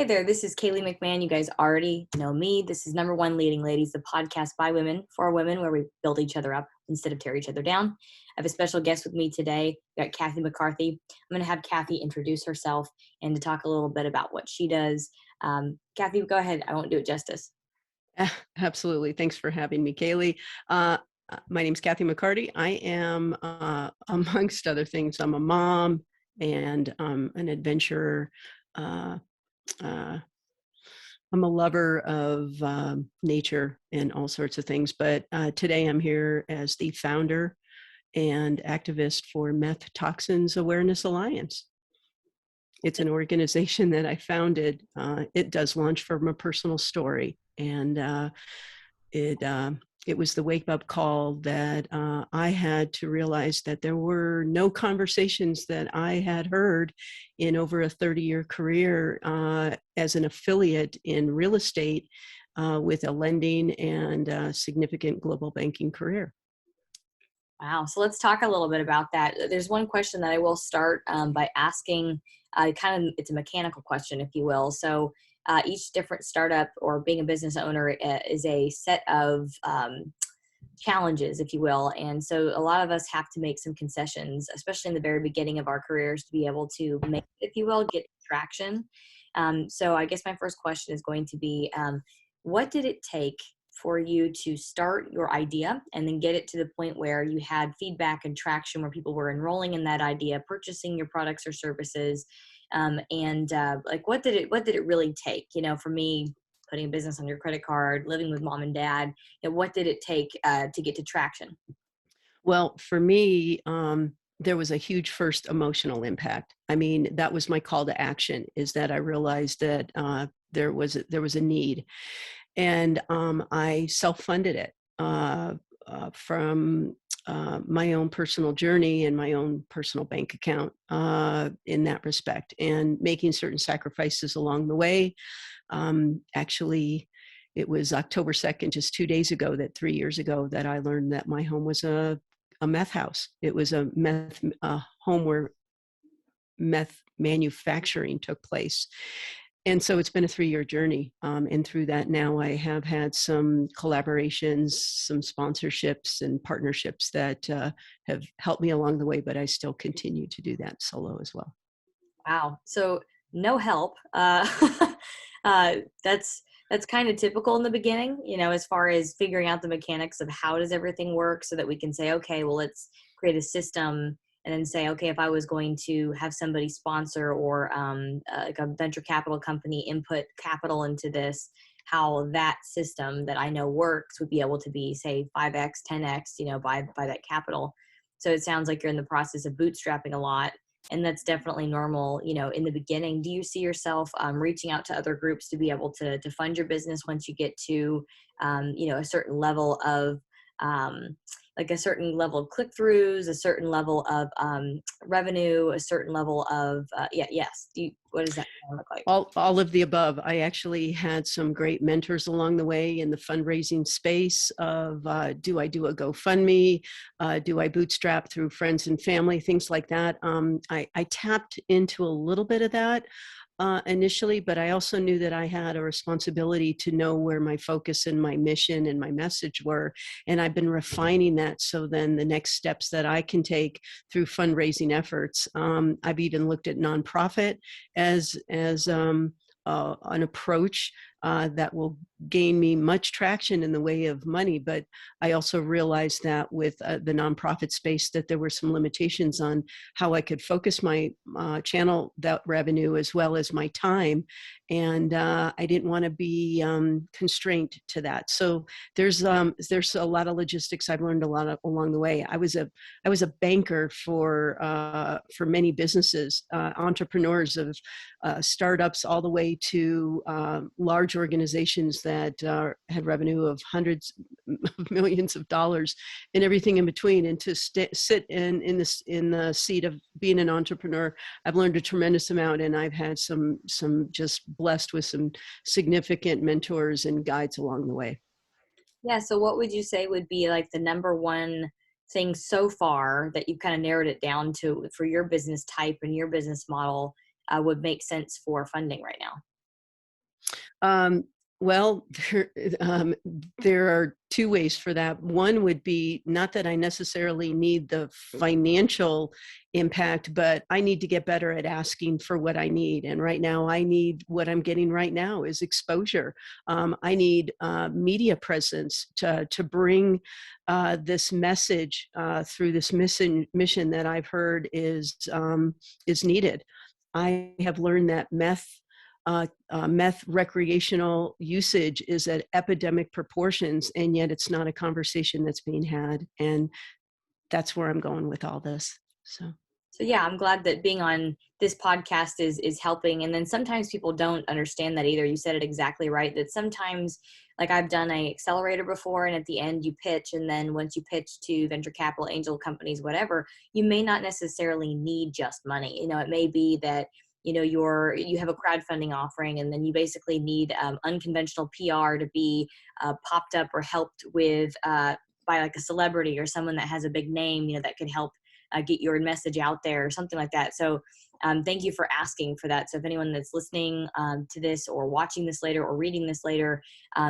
Hey there, this is Kaylee McMahon. You guys already know me. This is Number One Leading Ladies, the podcast by women for women where we build each other up instead of tear each other down. I have a special guest with me today. We got Kathi McCarty. I'm going to have Kathi introduce herself and to talk a little bit about what she does. Kathi, go ahead. I won't do it justice. Absolutely. Thanks for having me, Kaylee. My name's Kathi McCarty. I am, amongst other things, I'm a mom and an adventurer. Uh, uh, I'm a lover of nature and all sorts of things. But today I'm here as the founder and activist for Meth Toxins Awareness Alliance. It's an organization that I founded. It does launch from a personal story, and it it was the wake-up call that I had to realize that there were no conversations that I had heard in over a 30-year career as an affiliate in real estate with a lending and significant global banking career. Wow. So let's talk a little bit about that. There's one question that I will start by asking. It's a mechanical question, if you will. So each different startup or being a business owner is a set of challenges, if you will. And so a lot of us have to make some concessions, especially in the very beginning of our careers, to be able to make, if you will, get traction. So I guess my first question is going to be, what did it take for you to start your idea and then get it to the point where you had feedback and traction where people were enrolling in that idea, purchasing your products or services? Like, what did it really take? You know, for me, putting a business on your credit card, living with mom and dad, what did it take to get to traction? Well, for me, there was a huge first emotional impact. I mean, that was my call to action, is that I realized that there was a need. And I self-funded it from my own personal journey and my own personal bank account in that respect, and making certain sacrifices along the way. Actually, it was October 2nd, just 2 days ago, that 3 years ago, that I learned that my home was a meth house. It was a meth home where meth manufacturing took place. And so it's been a 3-year journey. And through that now I have had some collaborations, some sponsorships and partnerships that have helped me along the way, but I still continue to do that solo as well. Wow. So no help. Uh, that's kind of typical in the beginning, as far as figuring out the mechanics of how does everything work so that we can say, okay, well, let's create a system and then say, okay, if I was going to have somebody sponsor or like a venture capital company input capital into this, how that system that I know works would be able to be, say, 5x, 10x, by that capital. So it sounds like you're in the process of bootstrapping a lot, and that's definitely normal, in the beginning. Do you see yourself reaching out to other groups to be able to fund your business once you get to, a certain level of, like a certain level of click-throughs, a certain level of revenue, a certain level of, yes. What does that look like? All of the above. I actually had some great mentors along the way in the fundraising space of do I do a GoFundMe? Do I bootstrap through friends and family? Things like that. I tapped into a little bit of that initially, but I also knew that I had a responsibility to know where my focus and my mission and my message were. And I've been refining that. So then the next steps that I can take through fundraising efforts, I've even looked at nonprofit as an approach that will gain me much traction in the way of money. But I also realized that with the nonprofit space, that there were some limitations on how I could focus my channel that revenue as well as my time. And I didn't want to be constrained to that. So there's a lot of logistics I've learned a lot along the way. I was a banker for many businesses, entrepreneurs of startups all the way to large organizations that had revenue of hundreds of millions of dollars and everything in between. And to sit in the seat of being an entrepreneur, I've learned a tremendous amount, and I've had some just blessed with some significant mentors and guides along the way. Yeah. So what would you say would be like the number one thing so far that you've kind of narrowed it down to for your business type and your business model would make sense for funding right now? Um, well, there are two ways for that. One would be not that I necessarily need the financial impact, but I need to get better at asking for what I need. And right now, I need what I'm getting right now is exposure. I need media presence to bring this message through this mission that I've heard is needed. I have learned that meth recreational usage is at epidemic proportions, and yet it's not a conversation that's being had. And that's where I'm going with all this. So. So yeah, I'm glad that being on this podcast is helping. And then sometimes people don't understand that either. You said it exactly right. That sometimes, like I've done a accelerator before, and at the end you pitch, and then once you pitch to venture capital, angel companies, whatever, you may not necessarily need just money. It may be that you have a crowdfunding offering, and then you basically need unconventional PR to be popped up or helped with by like a celebrity or someone that has a big name, that could help get your message out there or something like that. So thank you for asking for that. So if anyone that's listening to this or watching this later or reading this later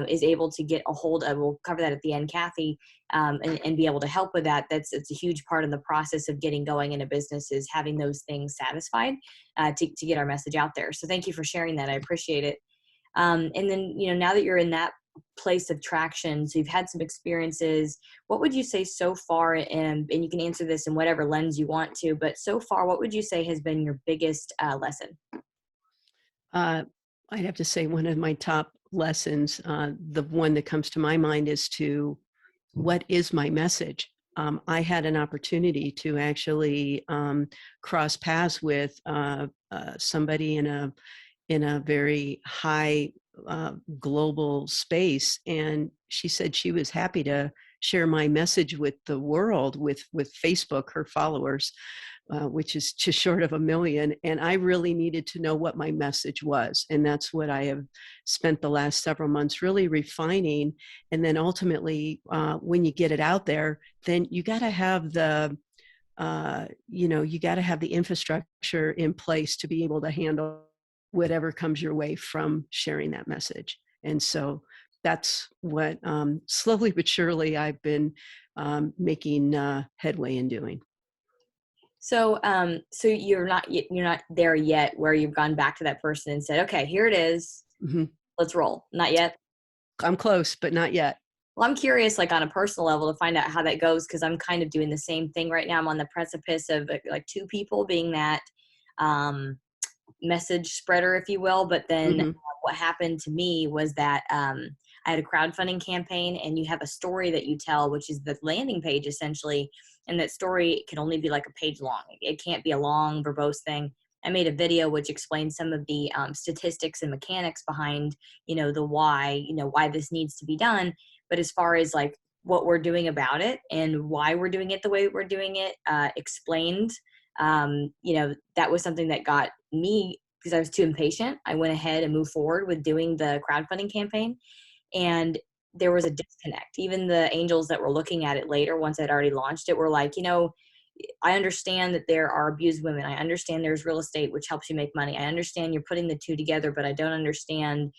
is able to get a hold of, we'll cover that at the end, Kathi, and be able to help with that. It's a huge part of the process of getting going in a business, is having those things satisfied to get our message out there. So thank you for sharing that. I appreciate it. And then, now that you're in that place of traction, so you've had some experiences, what would you say so far, and you can answer this in whatever lens you want to, but so far, what would you say has been your biggest lesson? Uh, I'd have to say one of my top lessons, the one that comes to my mind, is what is my message? I had an opportunity to actually cross paths with somebody in a very high global space, and she said she was happy to share my message with the world, with Facebook, her followers, which is just short of 1 million. And I really needed to know what my message was. And that's what I have spent the last several months really refining. And then ultimately, when you get it out there, then you got to have you got to have the infrastructure in place to be able to handle whatever comes your way from sharing that message. And so that's what slowly but surely I've been making headway in doing. So, so you're not there yet where you've gone back to that person and said, okay, here it is. Mm-hmm. Let's roll. Not yet. I'm close, but not yet. Well, I'm curious, like on a personal level, to find out how that goes, because I'm kind of doing the same thing right now. I'm on the precipice of like two people being that um, message spreader, if you will. But then Mm-hmm. what happened to me was that I had a crowdfunding campaign, and you have a story that you tell, which is the landing page essentially. And that story can only be like a page long. It can't be a long, verbose thing. I made a video which explains some of the statistics and mechanics behind, the why this needs to be done. But as far as like what we're doing about it and why we're doing it the way we're doing it, explained, that was something that got me, because I was too impatient. I went ahead and moved forward with doing the crowdfunding campaign. And there was a disconnect. Even the angels that were looking at it later, once I'd already launched it, were like, I understand that there are abused women. I understand there's real estate, which helps you make money. I understand you're putting the two together, but I don't understand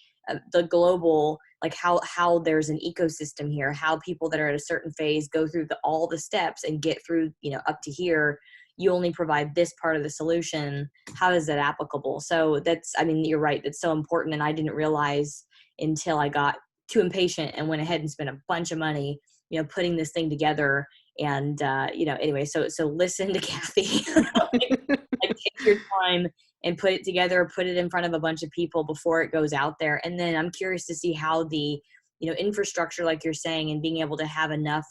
the global, like how there's an ecosystem here, how people that are at a certain phase go through all the steps and get through, up to here. You only provide this part of the solution. How is that applicable? So you're right. That's so important. And I didn't realize until I got too impatient and went ahead and spent a bunch of money, putting this thing together. And, anyway, so listen to Kathi, like take your time and put it together, put it in front of a bunch of people before it goes out there. And then I'm curious to see how the, infrastructure, like you're saying, and being able to have enough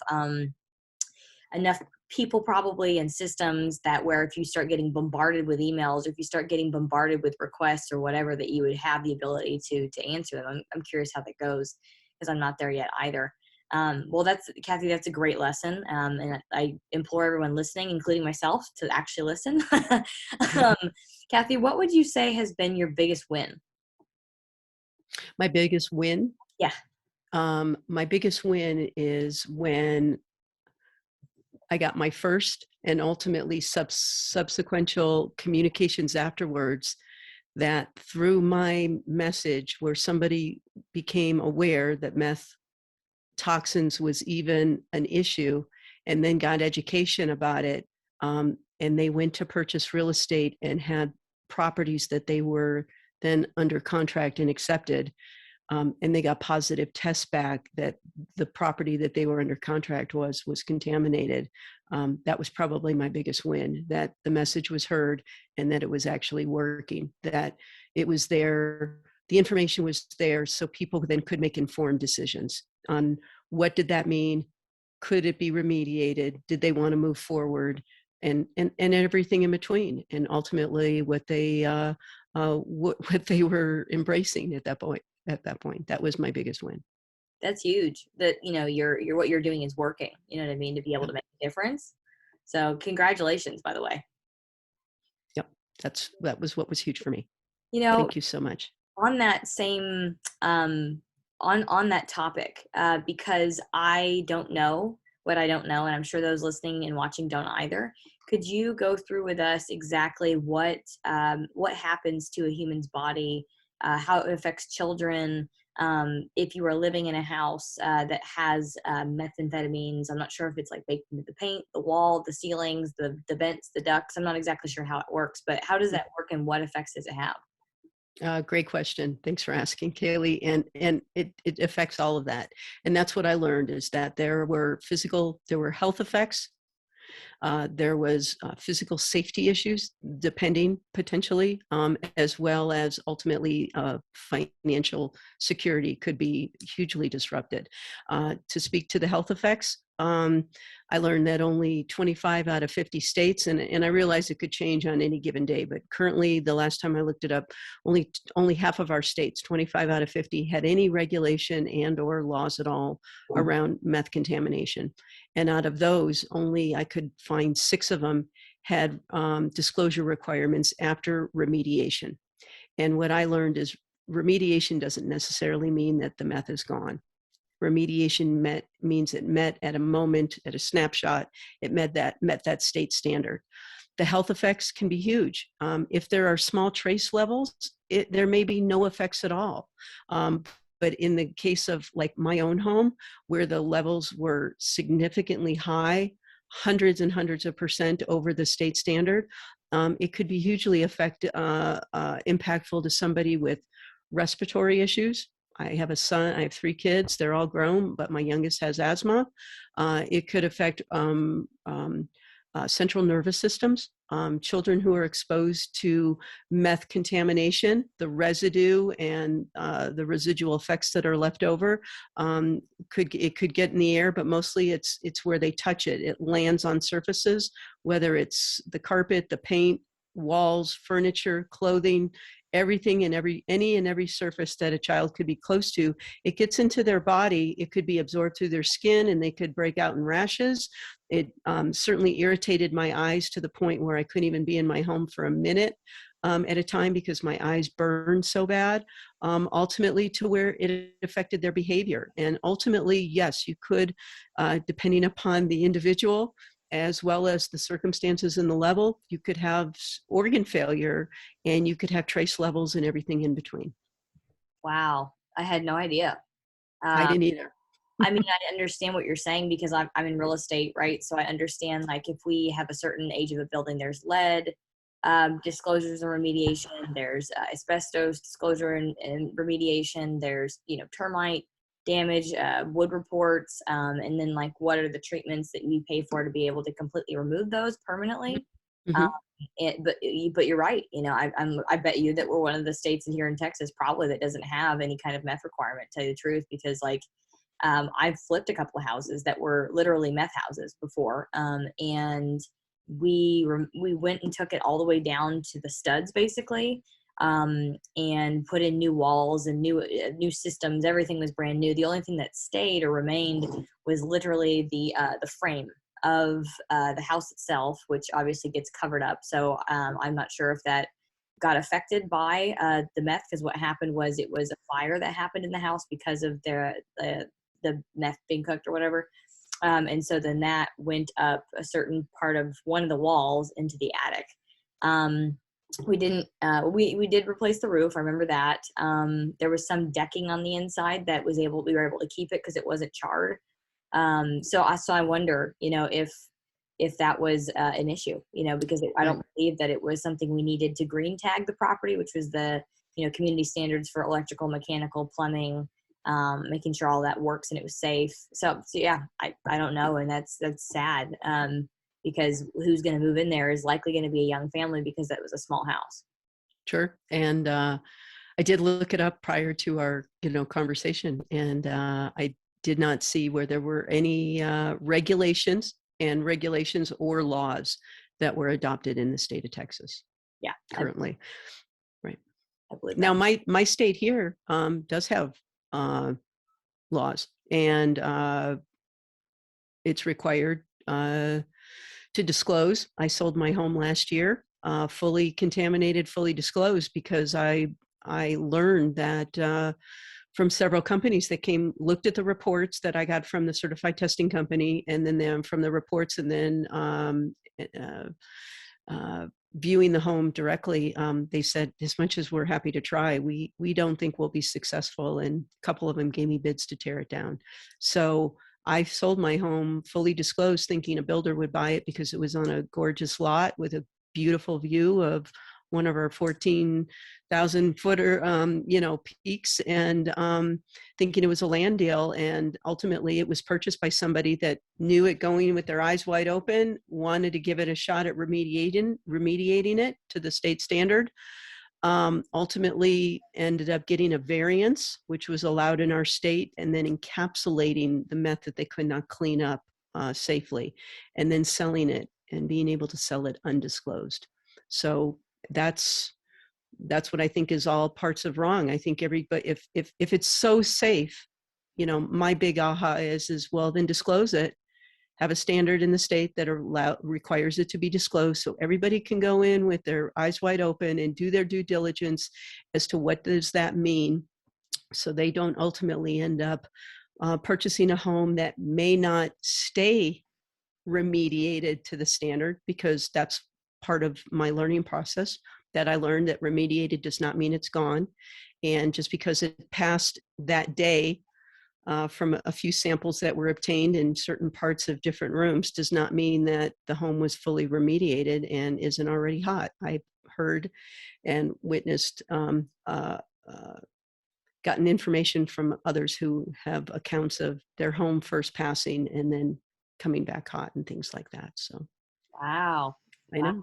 people probably and systems that where if you start getting bombarded with emails, or if you start getting bombarded with requests or whatever, that you would have the ability to answer them. I'm curious how that goes, because I'm not there yet either. Well, Kathi, that's a great lesson. And I implore everyone listening, including myself, to actually listen. Kathi, what would you say has been your biggest win? My biggest win? Yeah. My biggest win is when I got my first and ultimately subsequential communications afterwards that through my message, where somebody became aware that meth toxins was even an issue and then got education about it, and they went to purchase real estate and had properties that they were then under contract and accepted, and they got positive tests back that the property that they were under contract was contaminated. That was probably my biggest win, that the message was heard and that it was actually working, that it was there, the information was there, so people then could make informed decisions on what did that mean, could it be remediated, did they want to move forward, and everything in between, and ultimately what they were embracing at that point. That was my biggest win. That's huge. That, you're what you're doing is working. You know what I mean? To be able Yep. to make a difference. So congratulations, by the way. Yep. That was what was huge for me. You know, Thank you so much. on that same on that topic, because I don't know what I don't know, and I'm sure those listening and watching don't either. Could you go through with us exactly what happens to a human's body, how it affects children, if you are living in a house that has methamphetamines? I'm not sure if it's like baked into the paint, the wall, the ceilings, the vents, the ducts. I'm not exactly sure how it works, but how does that work and what effects does it have? Great question. Thanks for asking, Kaylee. And it affects all of that. And that's what I learned, is that there were health effects. There was physical safety issues, depending potentially, as well as ultimately financial security could be hugely disrupted. To speak to the health effects, I learned that only 25 out of 50 states, and I realize it could change on any given day, but currently, the last time I looked it up, only half of our states, 25 out of 50, had any regulation and or laws at all around meth contamination. And out of those, only I could find 6 of them had disclosure requirements after remediation. And what I learned is remediation doesn't necessarily mean that the meth is gone. Remediation means it met at a moment, at a snapshot, it met that state standard. The health effects can be huge. If there are small trace levels, there may be no effects at all. But in the case of like my own home, where the levels were significantly high, hundreds and hundreds of percent over the state standard, it could be hugely impactful to somebody with respiratory issues. I have a son, I have 3 kids, they're all grown, but my youngest has asthma. It could affect central nervous systems. Children who are exposed to meth contamination, the residue and the residual effects that are left over, it could get in the air, but mostly it's where they touch it. It lands on surfaces, whether it's the carpet, the paint, walls, furniture, clothing, everything and every surface that a child could be close to. It gets into their body. It could be absorbed through their skin, and they could break out in rashes. It certainly irritated my eyes to the point where I couldn't even be in my home for a minute at a time because my eyes burned so bad, ultimately to where it affected their behavior. And ultimately, yes, you could, depending upon the individual, as well as the circumstances and the level, you could have organ failure, and you could have trace levels and everything in between. Wow, I had no idea. I Um, didn't either. I mean, I understand what you're saying because I'm in real estate, right? So I understand, like, if we have a certain age of a building, there's lead disclosures and remediation, there's asbestos disclosure and remediation, there's, termite damage, wood reports, and then, like, what are the treatments that you pay for to be able to completely remove those permanently. Um, Mm-hmm. but you're right. I bet you that we're one of the states here in Texas probably that doesn't have any kind of meth requirement, to tell you the truth, because, like, I've flipped a couple of houses that were literally meth houses before, and we went and took it all the way down to the studs, basically, and put in new walls and new systems. Everything was brand new. The only thing that stayed or remained was literally the frame of the house itself, which obviously gets covered up. So I'm not sure if that got affected by the meth, because what happened was it was a fire that happened in the house because of the meth being cooked or whatever. And so then that went up a certain part of one of the walls into the attic. Um, We didn't. We did replace the roof. I remember that. There was some decking on the inside that we were able to keep it because it wasn't charred. So I wonder, if that was an issue, because I Right. don't believe that it was something we needed to green tag the property, which was the community standards for electrical, mechanical, plumbing, making sure all that works and it was safe. So yeah, I don't know, and that's sad. Because who's going to move in there is likely going to be a young family because that was a small house. Sure. And I did look it up prior to our, conversation, and I did not see where there were any regulations or laws that were adopted in the state of Texas Yeah, currently. Right. I believe Now, that. my state here does have laws, and it's required to disclose. I sold my home last year, fully contaminated, fully disclosed, because I learned that from several companies that looked at the reports that I got from the certified testing company, and then from the reports, and then uh, uh, viewing the home directly, they said, as much as we're happy to try, we don't think we'll be successful. And a couple of them gave me bids to tear it down. So I sold my home fully disclosed, thinking a builder would buy it because it was on a gorgeous lot with a beautiful view of one of our 14,000-footer, peaks, and thinking it was a land deal. And ultimately, it was purchased by somebody that knew it going with their eyes wide open, wanted to give it a shot at remediating it to the state standard. Ultimately ended up getting a variance, which was allowed in our state, and then encapsulating the meth that they could not clean up safely, and then selling it and being able to sell it undisclosed. So that's what I think is all parts of wrong. I think everybody, if it's so safe, my big aha is well, then disclose it. Have a standard in the state that requires it to be disclosed, so everybody can go in with their eyes wide open and do their due diligence as to what does that mean, so they don't ultimately end up purchasing a home that may not stay remediated to the standard, because that's part of my learning process, that I learned that remediated does not mean it's gone. And just because it passed that day from a few samples that were obtained in certain parts of different rooms does not mean that the home was fully remediated and isn't already hot. I heard and witnessed, gotten information from others who have accounts of their home first passing and then coming back hot and things like that. So Wow. I Wow. know.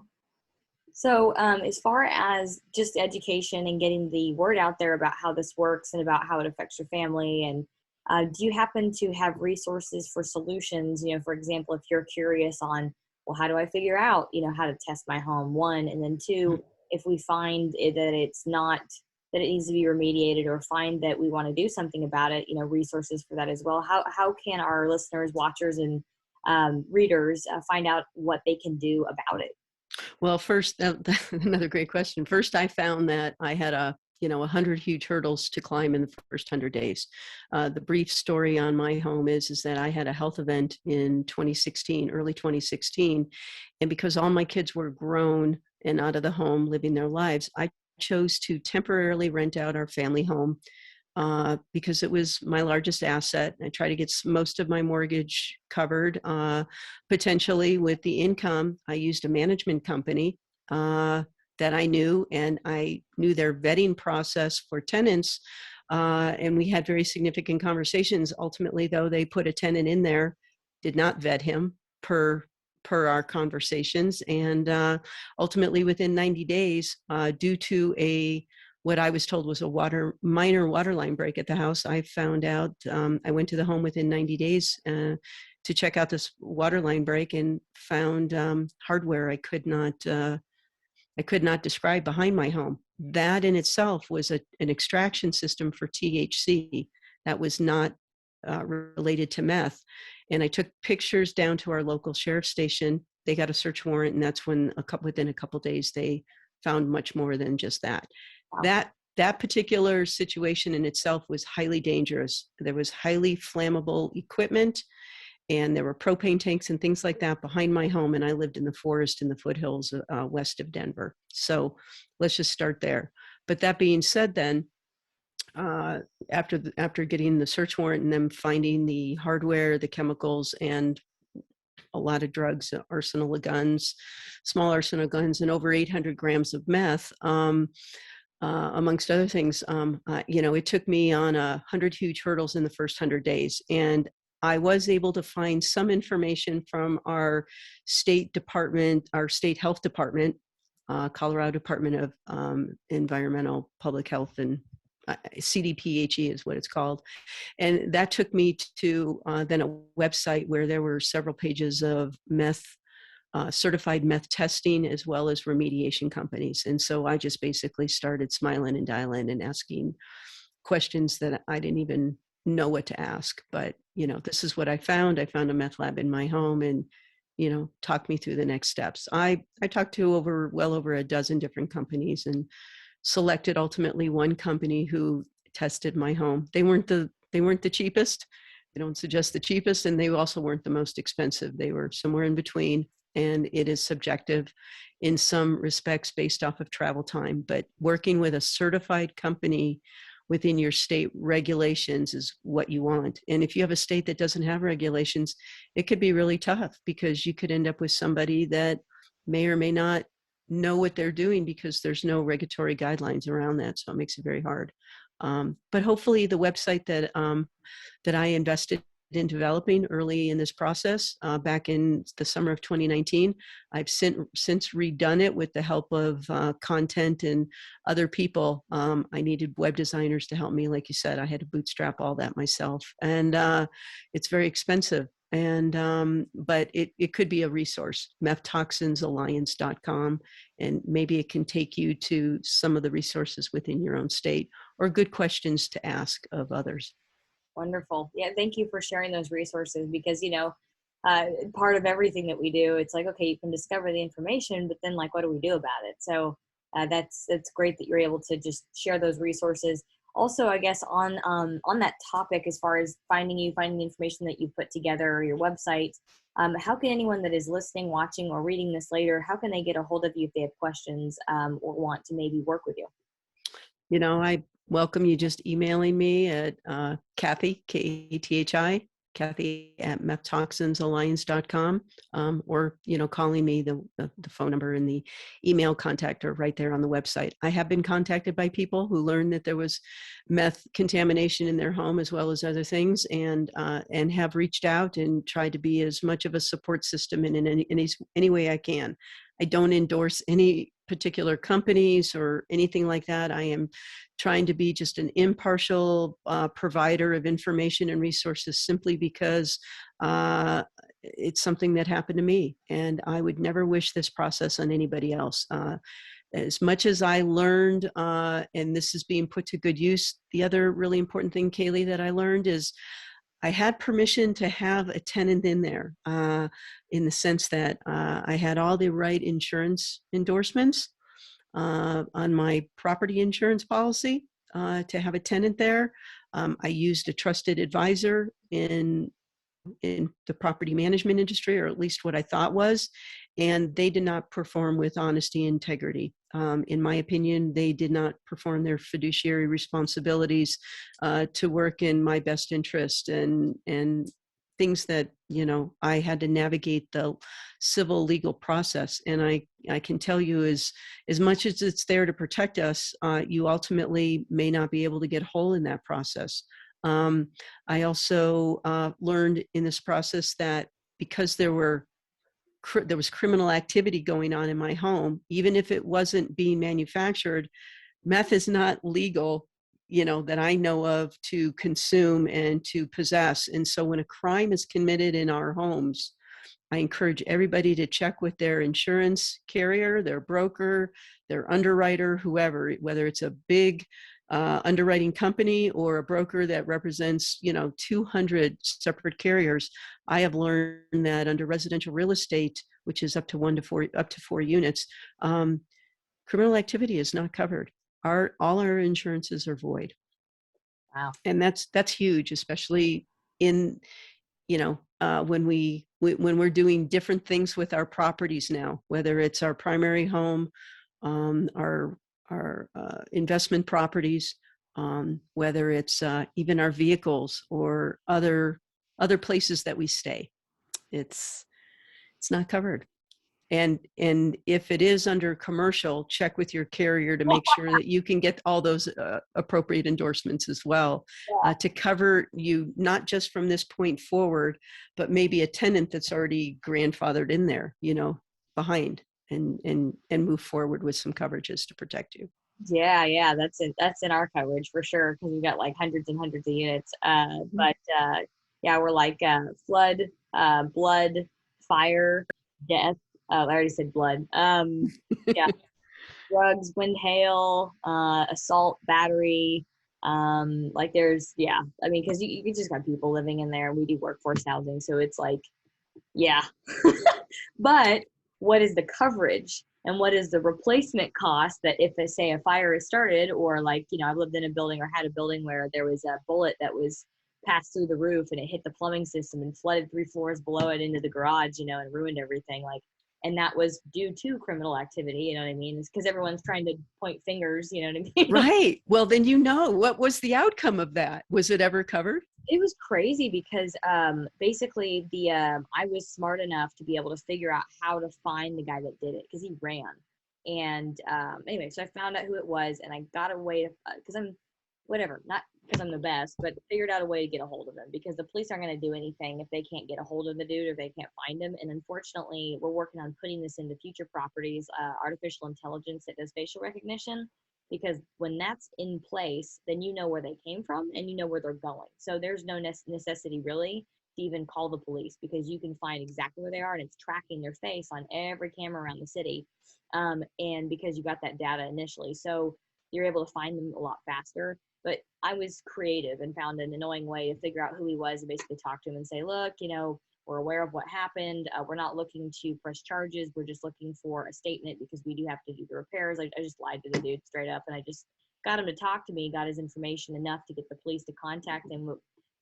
So, as far as just education and getting the word out there about how this works and about how it affects your family, and do you happen to have resources for solutions? For example, if you're curious on, well, how do I figure out, how to test my home? One, and then two, if we find that it's not that it needs to be remediated, or find that we want to do something about it, resources for that as well. How can our listeners, watchers, and readers find out what they can do about it? Well, first, another great question. First, I found that I had 100 huge hurdles to climb in the first 100 days. The brief story on my home is that I had a health event in 2016, early 2016. And because all my kids were grown and out of the home living their lives, I chose to temporarily rent out our family home because it was my largest asset. I try to get most of my mortgage covered, potentially with the income. I used a management company that I knew, and I knew their vetting process for tenants. And we had very significant conversations. Ultimately, though, they put a tenant in there, did not vet him per our conversations. And ultimately, within 90 days, due to what I was told was a minor water line break at the house, I found out, I went to the home within 90 days to check out this water line break, and found hardware I could not describe behind my home. That in itself was an extraction system for THC that was not related to meth. And I took pictures down to our local sheriff's station. They got a search warrant, and that's when within a couple days they found much more than just that. Wow. That particular situation in itself was highly dangerous. There was highly flammable equipment, and there were propane tanks and things like that behind my home. And I lived in the forest in the foothills west of Denver. So let's just start there. But that being said, then uh, after getting the search warrant and then finding the hardware, the chemicals, and a lot of drugs, arsenal of guns, small arsenal of guns, and over 800 grams of meth, amongst other things. It took me on 100 huge hurdles in the first 100 days. And I was able to find some information from our state department, our state health department, Colorado Department of Environmental Public Health, and CDPHE is what it's called. And that took me to then a website where there were several pages of meth, certified meth testing, as well as remediation companies. And so I just basically started smiling and dialing and asking questions that I didn't even know what to ask. But, this is what I found. I found a meth lab in my home, and, talk me through the next steps. I talked to well over a dozen different companies and selected ultimately one company who tested my home. They weren't the cheapest. They don't suggest the cheapest, and they also weren't the most expensive. They were somewhere in between, and it is subjective in some respects based off of travel time. But working with a certified company within your state regulations is what you want. And if you have a state that doesn't have regulations, it could be really tough, because you could end up with somebody that may or may not know what they're doing, because there's no regulatory guidelines around that. So it makes it very hard. But hopefully the website that I invested in developing early in this process back in the summer of 2019, I've since redone it with the help of content and other people. I needed web designers to help me. Like you said, I had to bootstrap all that myself, and it's very expensive. And but it could be a resource, methtoxinsalliance.com, and maybe it can take you to some of the resources within your own state, or good questions to ask of others. Wonderful. Yeah, thank you for sharing those resources, because, part of everything that we do, it's like, okay, you can discover the information, but then like, what do we do about it? So that's great that you're able to just share those resources. Also, I guess on that topic, as far as finding the information that you put together, or your website, how can anyone that is listening, watching, or reading this later, how can they get a hold of you if they have questions, or want to maybe work with you? I welcome you just emailing me at Kathi, Kathi, Kathi at methtoxinsalliance.com, or, calling me. The phone number and the email contact are right there on the website. I have been contacted by people who learned that there was meth contamination in their home, as well as other things, and have reached out and tried to be as much of a support system in any way I can. I don't endorse any particular companies or anything like that. I am trying to be just an impartial provider of information and resources, simply because it's something that happened to me, and I would never wish this process on anybody else. As much as I learned, and this is being put to good use, the other really important thing, Kaylee, that I learned is I had permission to have a tenant in there, in the sense that I had all the right insurance endorsements on my property insurance policy to have a tenant there. I used a trusted advisor in the property management industry, or at least what I thought was, and they did not perform with honesty and integrity. In my opinion, they did not perform their fiduciary responsibilities to work in my best interest, and things that, I had to navigate the civil legal process. And I can tell you, as much as it's there to protect us, you ultimately may not be able to get whole in that process. I also learned in this process that because there was criminal activity going on in my home, even if it wasn't being manufactured, meth is not legal, that I know of, to consume and to possess. And so when a crime is committed in our homes, I encourage everybody to check with their insurance carrier, their broker, their underwriter, whoever, whether it's a big underwriting company or a broker that represents, 200 separate carriers. I have learned that under residential real estate, which is up to four units, criminal activity is not covered. All our insurances are void. Wow. And that's huge, especially in, when we're doing different things with our properties now, whether it's our primary home, our investment properties, whether it's even our vehicles or other places that we stay. It's not covered. And if it is under commercial, check with your carrier to make sure that you can get all those appropriate endorsements as well, to cover you, not just from this point forward, but maybe a tenant that's already grandfathered in there, behind, and move forward with some coverages to protect you. Yeah, that's in our coverage for sure, because we've got like hundreds and hundreds of units. But yeah, we're like flood, blood, fire, death. Oh, I already said blood. Yeah, drugs, wind, hail, assault, battery. Like there's, yeah, I mean, because you just got people living in there. We do workforce housing, so it's like, yeah. But what is the coverage and what is the replacement cost that if, say, a fire is started, or like, I've lived in a building or had a building where there was a bullet that was passed through the roof and it hit the plumbing system and flooded 3 floors below it into the garage, and ruined everything. Like, and that was due to criminal activity, you know what I mean? It's because everyone's trying to point fingers, you know what I mean? Right. Well, then, what was the outcome of that? Was it ever covered? It was crazy because basically I was smart enough to be able to figure out how to find the guy that did it, because he ran. And anyway, so I found out who it was, and I got a way to, because I'm whatever, not because I'm the best, but figured out a way to get a hold of him, because the police aren't going to do anything if they can't get a hold of the dude or they can't find him. And unfortunately, we're working on putting this into future properties, artificial intelligence that does facial recognition, because when that's in place, then you know where they came from and you know where they're going. So there's no necessity really to even call the police, because you can find exactly where they are, and it's tracking their face on every camera around the city. And because you got that data initially, so you're able to find them a lot faster. But I was creative and found an annoying way to figure out who he was and basically talk to him and say, look, we're aware of what happened. We're not looking to press charges. We're just looking for a statement, because we do have to do the repairs. I just lied to the dude straight up, and I just got him to talk to me, got his information enough to get the police to contact him.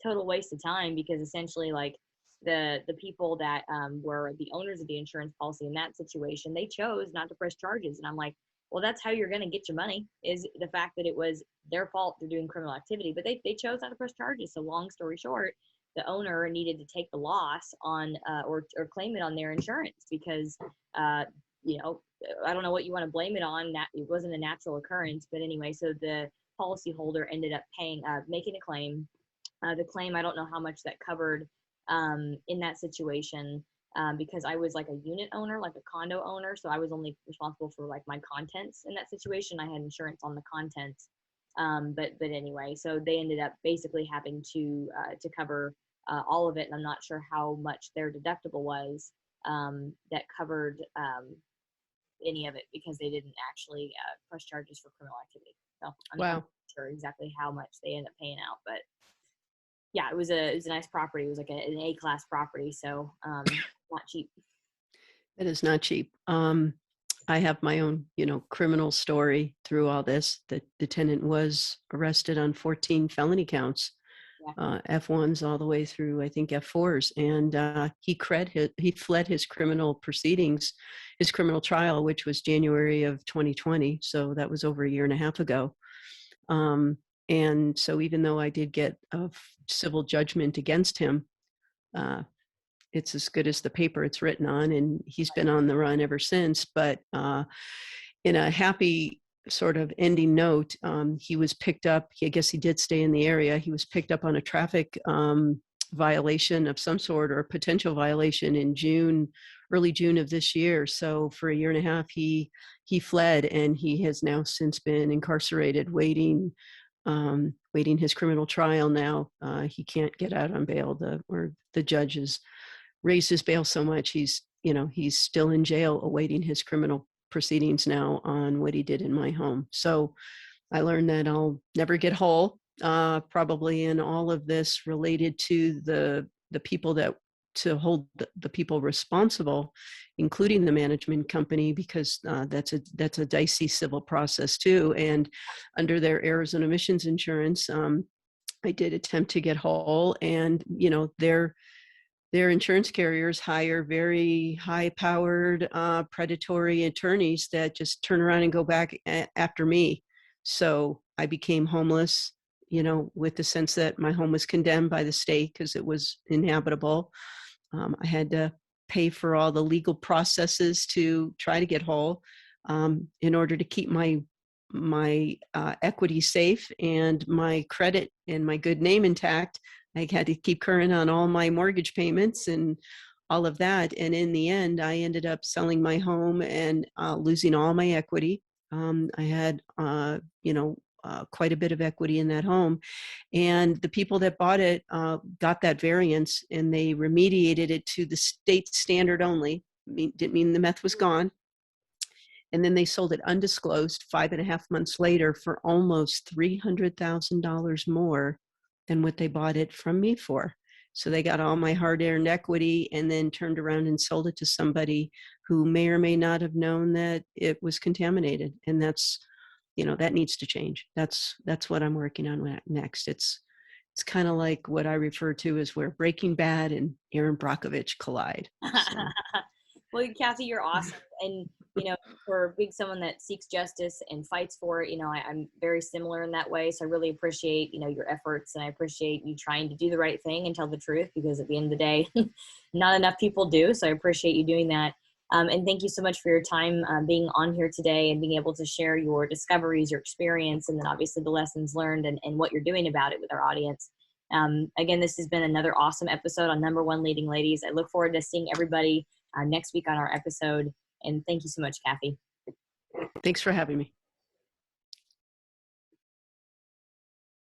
Total waste of time, because essentially, like, the people that were the owners of the insurance policy in that situation, they chose not to press charges. And I'm like, well, that's how you're going to get your money, is the fact that it was their fault they're doing criminal activity, but they chose not to press charges. So long story short, the owner needed to take the loss on or claim it on their insurance, because I don't know what you want to blame it on. That it wasn't a natural occurrence, but anyway, so the policyholder ended up making a claim. The claim, I don't know how much that covered in that situation, because I was like a unit owner, like a condo owner, so I was only responsible for like my contents in that situation. I had insurance on the contents, but anyway, so they ended up basically having to cover all of it, and I'm not sure how much their deductible was that covered any of it, because they didn't actually press charges for criminal activity. So I'm not sure exactly how much they ended up paying out, but yeah, it was a nice property. It was like an A-class property, so not cheap. It is not cheap. I have my own, criminal story through all this. The tenant was arrested on 14 felony counts, F1s all the way through, I think, F4s, and he fled his criminal proceedings, his criminal trial, which was January of 2020. So that was over a year and a half ago. And so even though I did get a civil judgment against him, it's as good as the paper it's written on, and he's been on the run ever since. But in a happy sort of ending note, he was picked up. I guess he did stay in the area. He was picked up on a traffic violation of some sort, or a potential violation, in early June of this year. So for a year and a half, he fled, and he has now since been incarcerated, waiting his criminal trial now. He can't get out on bail. The judge has raised his bail so much, he's still in jail awaiting his criminal proceedings now on what he did in my home. So I learned that I'll never get whole, probably in all of this related to the people to hold the people responsible, including the management company, because that's a dicey civil process too. And under their errors and omissions insurance, I did attempt to get whole, and their insurance carriers hire very high-powered, predatory attorneys that just turn around and go back after me. So I became homeless, with the sense that my home was condemned by the state because it was inhabitable. I had to pay for all the legal processes to try to get whole, in order to keep my equity safe and my credit and my good name intact. I had to keep current on all my mortgage payments and all of that. And in the end, I ended up selling my home and losing all my equity. I had, quite a bit of equity in that home. And the people that bought it got that variance, and they remediated it to the state standard only. Didn't mean the meth was gone. And then they sold it undisclosed 5.5 months later for almost $300,000 more than what they bought it from me for. So they got all my hard-earned equity and then turned around and sold it to somebody who may or may not have known that it was contaminated. And that's, that needs to change. That's what I'm working on next. It's kind of like what I refer to as where Breaking Bad and Aaron Brockovich collide. So. Well, Kathi, you're awesome. And, for being someone that seeks justice and fights for it, I'm very similar in that way. So I really appreciate, your efforts, and I appreciate you trying to do the right thing and tell the truth, because at the end of the day, not enough people do. So I appreciate you doing that. And thank you so much for your time being on here today and being able to share your discoveries, your experience, and then obviously the lessons learned and what you're doing about it with our audience. Again, this has been another awesome episode on Number One Leading Ladies. I look forward to seeing everybody next week on our episode. And thank you so much, Kathi. Thanks for having me.